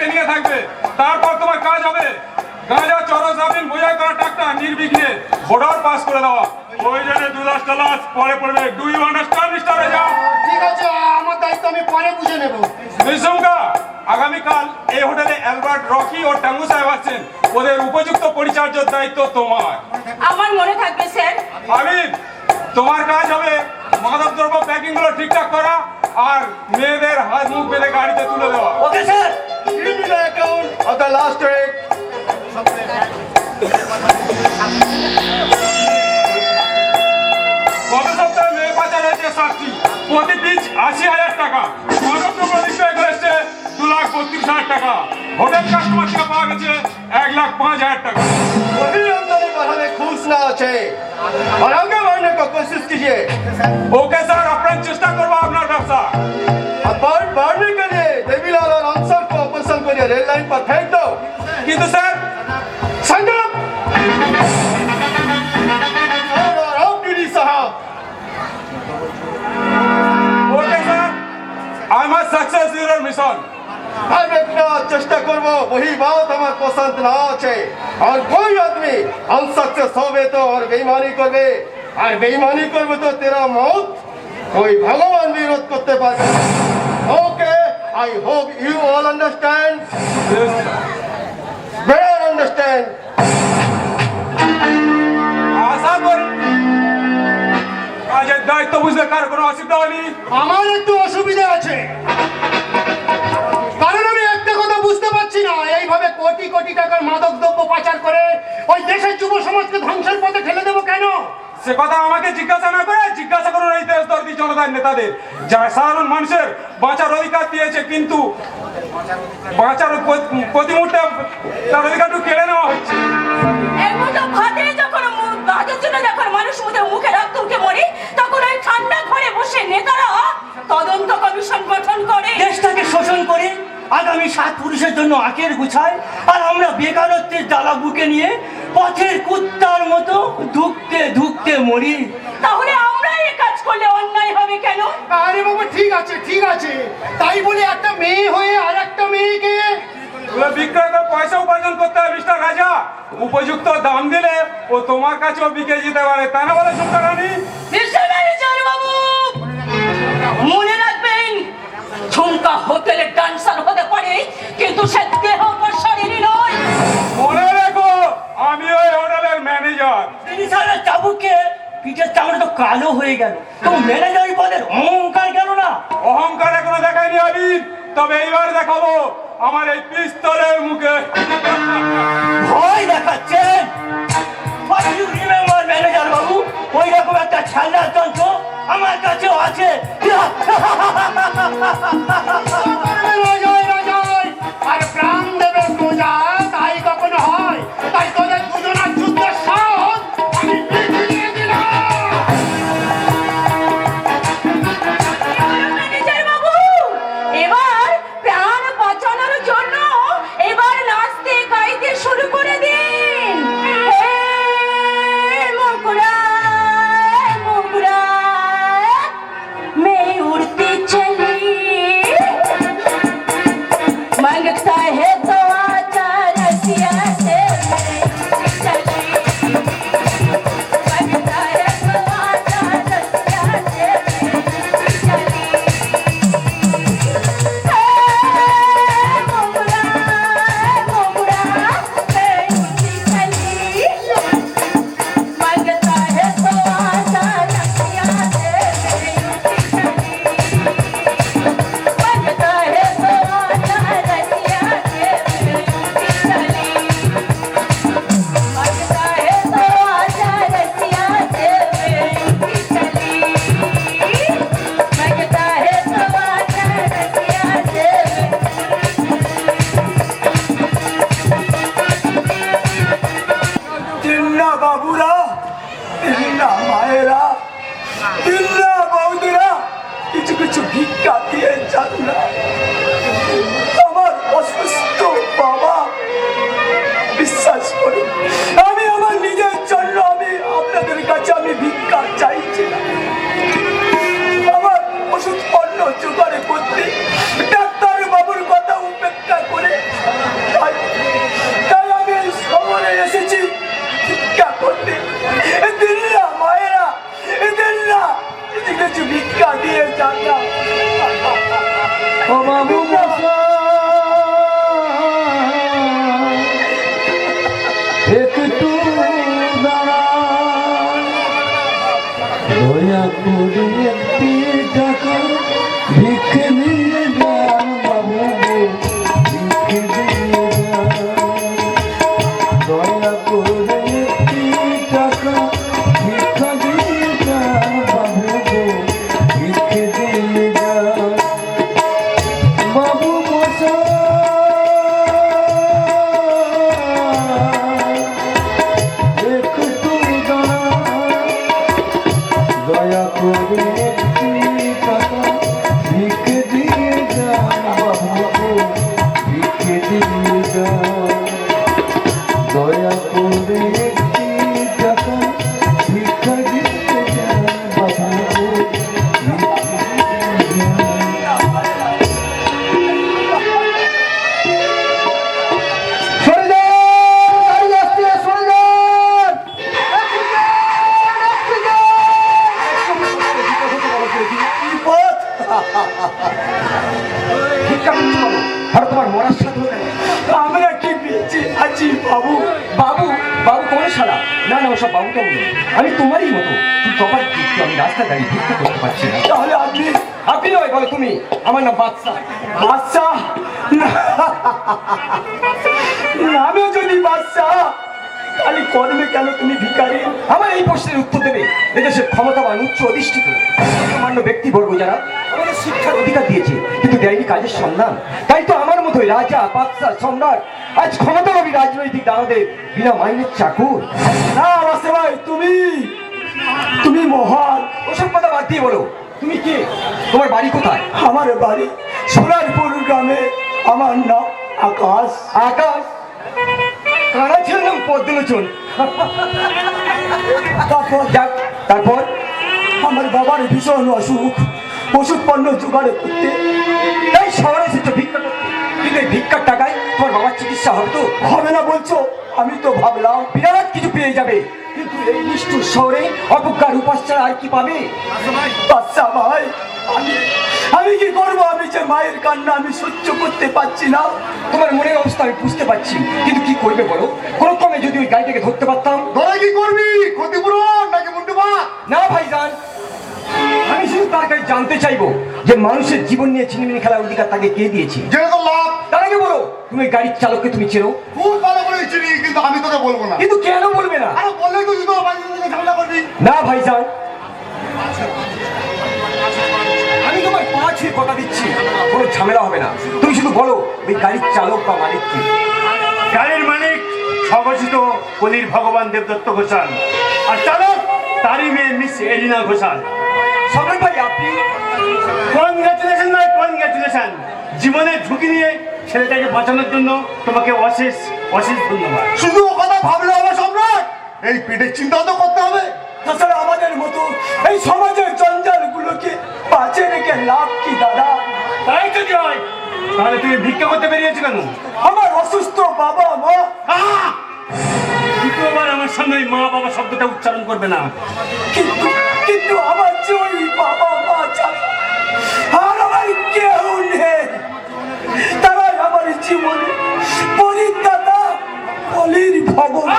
Training এ থাকবে। তারপর তোমার কাজ হবে গাঁজা চরস আফিম বোঝাই করা ট্রাক্টর নির্বিঘ্নে বর্ডার পাস করে দেওয়া। প্রয়োজনে 2 লাখ পরে পড়বে। Do you understand mister Reza? ঠিক আছে, আমার দায়িত্ব আমি পরে বুঝে নেব। নিঃসঙ্কা আগামীকাল এই হোটেলে অ্যালবার্ট রকি ও টাঙ্গু সাহেব আছেন। ওদের উপযুক্ত পরিচর্যার দায়িত্ব তোমার। আমার মনে থাকবে স্যার। আবিদ, তোমার কাজ হবে মাদকদ্রব্য প্যাকিং গুলো ঠিকঠাক করা আর মেয়েদের হাত মুখ বেঁধে গাড়িতে তুলে দেওয়া। Okay sir. Give me the account of the last week. গত সপ্তাহে মেয়ে পাচার হয়েছে 7টি, প্রতি পিচ 80,000 টাকা। মাদকদ্রব্য বিক্রয় করেছে 2,32,000 টাকা। হোটেল কাস্টমার থেকে পাওয়া গেছে 1,05,000 টাকা। वही आमदनी बढ़ाने खुश ना अच्छे और आगे बढ़ने का कोशिश कीजिए। ওকে স্যার, আপনার চেষ্টা করবো আপনার ব্যবসা। अब बढ़ने के लिए देवीलाल और अंसर को ऑपरेशन करिए, रेल लाइन पर फेंक दो। কিন্তু স্যার संजम और ऑफ ड्यूटी साहब। Okay sir, I must success your mission. हम इतना चेष्टा करबो वही बात हमार पसंद ना আছে और कोई आदमी अनसक्सेस होवे तो और बेईमानी करबे और बेईमानी करबे तो तेरा मौत कोई भगवान विरोध करते पारবে না। Okay, I hope you all understand. Better understand. আশা করি কাজের দায়িত্ব বুঝলে কার কোনো অসুবিধা হয়নি। আমার একটু অসুবিধা আছে, কারণ আমি একটা কথা বুঝতে পারছি না, এইভাবে কোটি কোটি টাকার মাদক দ্রব্য পাচার করে ওই দেশের যুব সমাজকে ধ্বংসের পথে ঠেলে দেবো কেন? সে কথা আমাকে জিজ্ঞাসা না করে জিজ্ঞাসা করুন এই দেশদর্দী জনতার নেতাদের, যারা সাধারণ মানুষের বাঁচার অধিকার দিয়েছে, কিন্তু বাঁচার প্রতি মুহূর্তে তার অধিকারটুকু কেড়ে নেওয়া হচ্ছে। এর মতো ভাতে যখন ভাতের জন্য যখন মানুষ মুখে রক্ত উঠে মরে, তখন ওই ঠান্ডা ঘরে বসে নেতারা তদন্ত কমিশন গঠন করে দেশটাকে শোষণ করে আগামী 7 পুরুষের জন্য আখের গুছায়, আর আমরা বেকারত্বের জ্বালা বুকে নিয়ে পথের কুত্তার মতো ধুকতে ধুকতে মরি। তাহলে আমরা এই কাজ করলে অন্যায় হবে কেন? আরে বাবা ঠিক আছে ঠিক আছে, তাই বলে একটা মেয়ে হয়ে আর একটা মেয়েকে এগুলো বিক্রয় করে পয়সা উপার্জন করতে হবে মিস্টার রাজা। উপযুক্ত দাম দিলে ও তোমার কাছেও বিকে যেতে পারে, তাই না বলে সুন্দর রানী? মিস্টার ম্যানেজার বাবু, মনে রাখবেন ঝুমকা হোটেলের ডান্সার হতে পারে, কিন্তু সে দেহ শরীরই নয়। মনে রেখো আমি ওই হোটেলের ম্যানেজার। তিনি সারা চাবুকে পিঠের চামড়া তো কালো হয়ে গেল, তো ম্যানেজারি পদের অহংকার গেল না? অহংকার এখনো দেখায়নি আমি, তবে এইবার দেখাবো আমার এই পিস্তলের মুখে। ভয় দেখাচ্ছেন? What you remember, ম্যানেজার বাবু, ওই রকম একটা খেলনার যন্ত্র আমার কাছেও আছে। আর প্রাণ দেবে পূজা, তাই কখনো হয়? তাই তোদের দুজনের যুদ্ধের সাহস আমি দেখিয়ে দিলাম। ম্যানেজার বাবু, এবার প্রাণ বাঁচানোর জন্য এবার নাচতে গাইতে শুরু করে দিন। হে মোগরা মোগরা मैं उड़ती चली সব বাবুটা বলে আমি তোমারই মতো তোমার কিন্তু আমি রাস্তায় দাঁড়িয়ে ভিক্ষা করতে পারছি না। তাহলে আপনি নয় বলো তুমি। আমার নাম বাদশা। বাদশা? নামে যদি বাদশা, তাহলে কর্মে কেন তুমি ভিখারি? আমার এই প্রশ্নের উত্তর দেবে এদেশের ক্ষমতাবান উচ্চ অধিষ্ঠিত সামান্য ব্যক্তিবর্গ যারা আমাদের শিক্ষার অধিকার দিয়েছে কিন্তু দেয়নি কাজের সন্ধান। তাই তো আমার মতোই রাজা বাদশা সম্রাট আজ ক্ষমতাবাদী রাজনৈতিক দাদাদের বিনা মাইনের চাকর। না বাদশা ভাই, তুমি মহান। ওসব কথা বাদ দিয়ে বলো তুমি কে, তোমার বাড়ি কোথায়? আমার বাড়ি সোনারপুর গ্রামে। আমার নাম আকাশ। আকাশ? কারা ছিল নাম পদ্মলোচন। তারপর আমার বাবার ভীষণ অসুখ, ওষুধ পণ্য জোগাড় করতে তাই শহরে এসেছো ভিক্ষা করতে। কিন্তু এই ভিক্ষার টাকায় তোমার বাবার চিকিৎসা হবে তো? হবে না বলছো? আমি তো ভাবলাম বিরাট কিছু পেয়ে যাবে, কিন্তু এই নিষ্ঠুর শহরে অপজ্ঞার উপাস ছাড়া আর কি পাবে? বাচ্চা ভাই, আমি কি করবো? আমি যে মায়ের কান্না আমি সহ্য করতে পারছি না। তোমার মনের অবস্থা আমি বুঝতে পারছি, কিন্তু কি করবে বলো? কোনো ক্রমে যদি ওই গাড়িটাকে ধরতে পারতাম। তোরা কি করবি? ক্ষতিপূরণ নাকি মুন্ডু ভাত? না ভাইজান, আমি শুধু তার কাছে জানতে চাইবো যে মানুষের জীবন নিয়ে ছিনিমিনি খেলার অধিকার তাকে কে দিয়েছে। যেটা তো লাভ। তার আগে বলো তুমি ওই গাড়ির চালককে তুমি চেনো? খুব ভালো করে চিনি, কিন্তু আমি তোকে বলবো না। কিন্তু কেন বলবে না? আরে বললেই তো তুই তো বাড়ি থেকে ঝামেলা করবি। না ভাইজান, আমি তোমার পা ছুঁয়ে কথা দিচ্ছি কোনো ঝামেলা হবে না। তুমি শুধু বলো ওই গাড়ির চালক বা মালিক কি। গাড়ির মালিক স্বঘোষিত কলির ভগবান দেবদত্ত ঘোষাল, আর চালক তারই মেয়ে মিস এলিনা ঘোষাল। সম্রাট ভাই আপনি? কনগ্রাচুলেশন ভাই, কনগ্রাচুলেশন। জীবনের ঝুঁকি নিয়ে ছেলেটাকে বাঁচানোর জন্য তোমাকে অশেষ অশেষ ধন্যবাদ। শুধু ও কথা ভাবলে হবে সম্রাট, এই পেটের চিন্তাও তো করতে হবে। তাছাড়া আমাদের মতো এই সমাজের জঞ্জালগুলোকে বাঁচে রেখে লাভ কি দাদা? তাই যদি হয় তাহলে তুমি ভিক্ষা করতে বেরিয়েছো কেন? আমার অসুস্থ বাবা মা। দ্বিতীয়বার আমার সামনে ওই মা বাবা শব্দটা উচ্চারণ করবে না। কিন্তু আমার যে ওই বাবা মা ছাড়া আর আমার কেউ নেই। তারাই আমার জীবনে পরিদাতা, বলির ভগবান।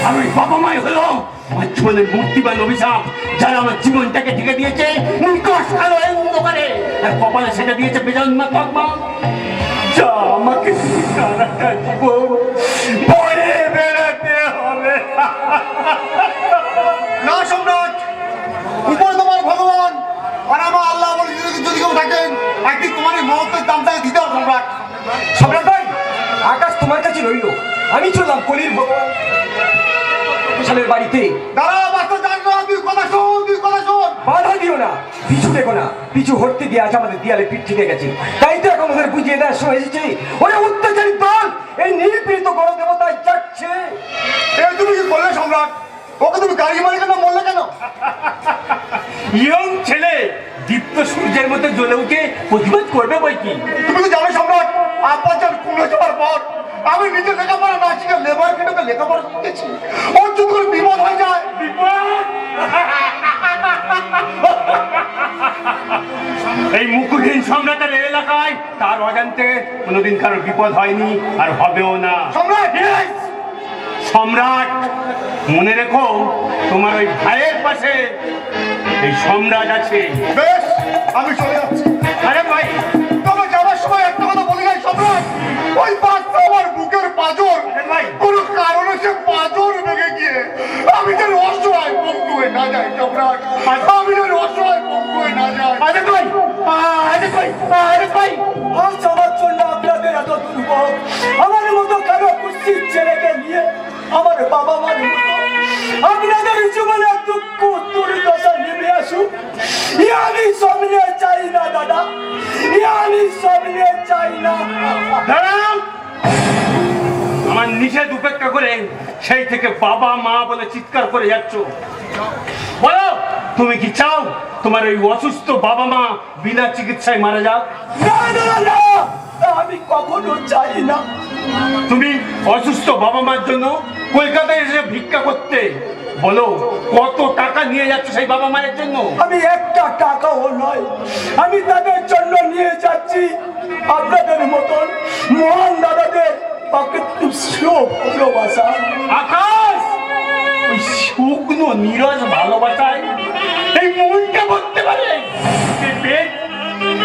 আর ওই বাবা মাই হলো আমার জীবনের মূর্তিবান অভিশাপ, যারা আমার জীবনটাকে ঢেকে দিয়েছে নিকশ কালো অন্ধকারে, আর কপালে সেটা দিয়েছে বেজন্মা তকমা। যা আমাকে সারাটা জীবন বয়ে বেড়াতে হবে। না সম্রাট, উপরে তোমার ভগবান আর আমার আল্লাহ বলে যদি কেউ থাকেন, একদিন তোমার এই মহত্বের দামটাকে দিতে হবে সম্রাট। সম্রাট ভাই, আকাশ তোমার কাছে রইল। আমি চললাম কলির ভগবান ঘোষালের বাড়িতে। দাঁড়া বাচ্চা, জান না, তুই কথা শোন, তুই কথা শোন। বাধা দিও না, পিছু দেখো না। পিছু হটতে দিয়ে আজ আমাদের দেয়ালে পিঠ থেকে গেছে। তাই তো এখন ওদের বুঝিয়ে দেওয়ার সময় এসেছে। ওই অত্যাচারী দল এই নির্পীড়িত গণদেবতায় যাচ্ছে। এ তুমি কি করলে সম্রাট? ওকে তুমি গাড়ি মারি কেন, মরলে কেন? ইয়ং ছেলে দীপ্ত সূর্যের মতো জ্বলে উঠে প্রতিবাদ করবে বই কি? তুমি তো জানো সম্রাট, আব্বা যখন কুমড়ো যাওয়ার পর আমি নিজে লেখাপড়া না শিখে লেবার কেটে লেখাপড়া শিখেছি। ওর যদি কোনো বিপদ হয়ে যায়। এই মুকুটহীন সম্রাটের এই এলাকায় তার অজান্তে কোনোদিন কারোর বিপদ হয়নি আর হবেও না। সম্রাট, Yes! সম্রাট, মনে রেখো তোমার ওই ভাইয়ের পাশে এই সম্রাট আছে। বেশ, আমি চলে যাচ্ছি। আরে ভাই, তবে যাওয়ার সময় একটা কথা বলি নাই সম্রাট, ওই বাচ্চা আমার বুকের পাঁজর, কোনো কারণে সে পাঁজর ভেঙে গিয়ে আমি যেন অসহায় পঙ্গু হয়ে না যাই সম্রাট, আমি যেন অসহায় পঙ্গু হয়ে না যাই। আরে ভাই, আরে ভাই, আরে ভাই, আজ আমার জন্য আপনাদের এত দুর্ভোগ। আমার মতো কারো কুস্তির ছেলেকে নিয়ে আমার বাবা মার মতো আপনাদের জীবনে দুঃখ দুর্দশা নেমে আসুক, আমি সামনে চাই না দাদা, আমি সামনে চাই না। দাঁড়াও। আমার নিষেধ উপেক্ষা করে সেই থেকে বাবা মা বলে চিৎকার করে যাচ্ছ। বলো, তুমি কি চাও তোমার ওই অসুস্থ বাবা মা বিনা চিকিৎসায় মারা যাক? না না না, আমি কখনো চাই না। তুমি অসুস্থ বাবা মার জন্য কলকাতায় এসে ভিক্ষা করতে, বলো কত টাকা নিয়ে যাচ্ছ সেই বাবা মায়ের জন্য? আমি একটা টাকাও নয়, আমি তাদের জন্য নিয়ে যাচ্ছি আপনাদের মতন মহান দাদাদের ভালোবাসা। আকাশ, শুকনো নীরজ ভালোবাসায় এই মনটা ভরতে পারে? এই পেট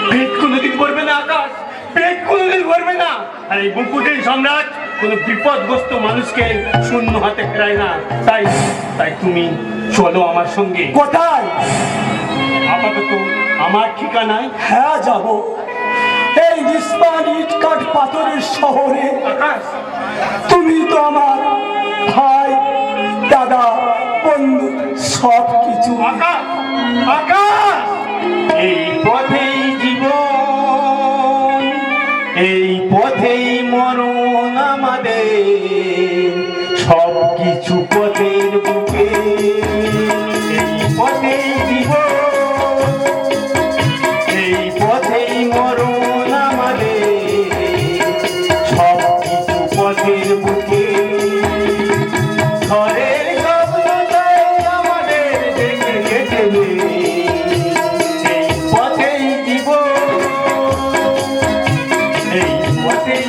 পেট কোনোদিন ভরবে না আকাশ, পেট কোনোদিন ভরবে না। আর এই মুকুটের সম্রাট কোনো বিপদগ্রস্ত মানুষকে শূন্য হাতে ফেরায় না। তাই তাই তুমি চলো আমার সঙ্গে। কোথায়? আপাতত আমার ঠিকানায়। হ্যাঁ যাব, এই নিষ্পান ইট কাঠ পাথরের শহরে। আকাশ, তুমি তো আমার ভাই, দাদা, বন্ধু, সব কিছু। আকাশ, আকাশ! এই পথেই জীবন, এই পথেই মরণ আমাদের, সব কিছু পথের বুকে। এই পথেই জীবন, এই পথেই মরণ আমাদের, সব কিছু পথের বুকে। ঘরের স্বপ্নটাই আমাদের দেখে গেছে, এই পথেই জীবন, এই পথেই